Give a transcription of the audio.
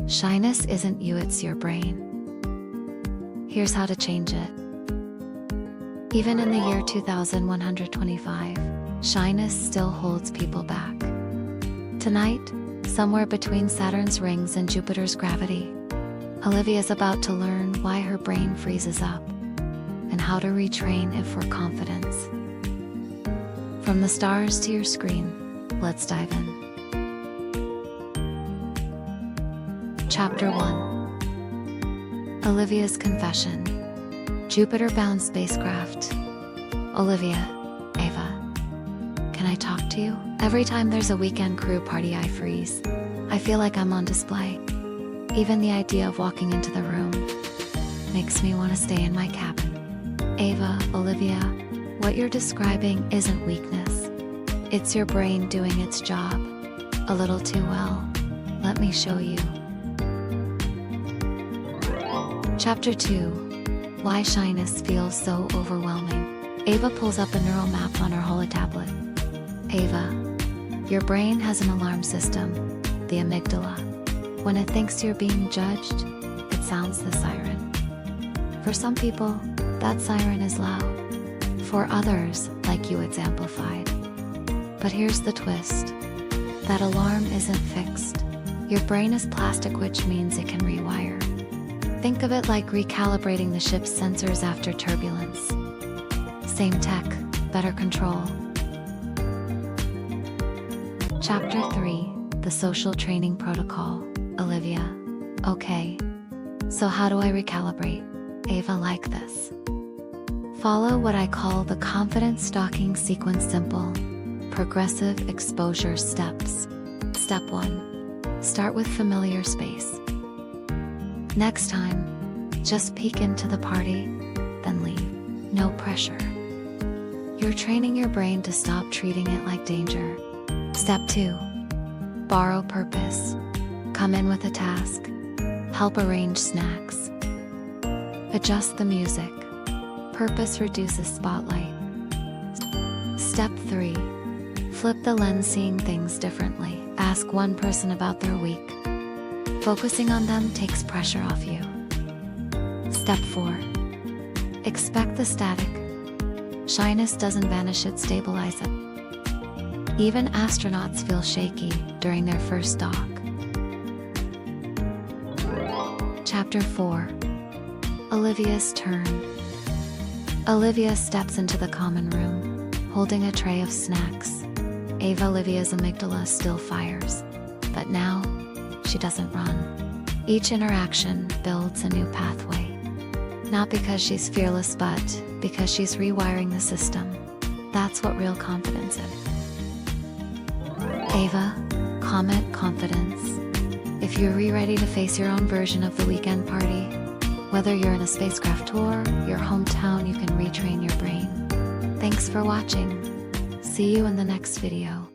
Shyness isn't you, it's your brain. Here's how to change it. Even in the year 2125, shyness still holds people back. Tonight, somewhere between Saturn's rings and Jupiter's gravity, Olivia is about to learn why her brain freezes up and how to retrain it for confidence. From the stars to your screen, let's dive in. Chapter 1. Olivia's Confession. Jupiter-bound spacecraft. Olivia, Ava. Can I talk to you? Every time there's a weekend crew party, I freeze. I feel like I'm on display. Even the idea of walking into the room makes me want to stay in my cabin. Ava, Olivia, what you're describing isn't weakness. It's your brain doing its job a little too well. Let me show you. Chapter 2. Why shyness feels so overwhelming. Ava pulls up a neural map on her holotablet. Ava, your brain has an alarm system, the amygdala. When it thinks you're being judged, it sounds the siren. For some people, that siren is loud. For others, like you, it's amplified. But here's the twist. That alarm isn't fixed. Your brain is plastic, which means it can rewire. Think of it like recalibrating the ship's sensors after turbulence. Same tech, better control. Chapter 3. The Social Training Protocol. Olivia. Okay. So how do I recalibrate? Ava, like this. Follow what I call the confidence stocking sequence. Simple, progressive exposure steps. Step 1. Start with familiar space. Next time, just peek into the party, then leave. No pressure. You're training your brain to stop treating it like danger. Step 2. Borrow purpose. Come in with a task. Help arrange snacks. Adjust the music. Purpose reduces spotlight. Step 3. Flip the lens, seeing things differently. Ask one person about their week. Focusing on them takes pressure off you. Step 4. Expect the static. Shyness doesn't vanish, it stabilizes it. Even astronauts feel shaky during their first dock. Chapter 4. Olivia's turn. Olivia steps into the common room, holding a tray of snacks. Olivia's amygdala still fires, but now she doesn't run. Each interaction builds a new pathway. Not because she's fearless, but because she's rewiring the system. That's what real confidence is. Ava, comment confidence. If you're ready to face your own version of the weekend party, whether you're in a spacecraft tour, your hometown, you can retrain your brain. Thanks for watching. See you in the next video.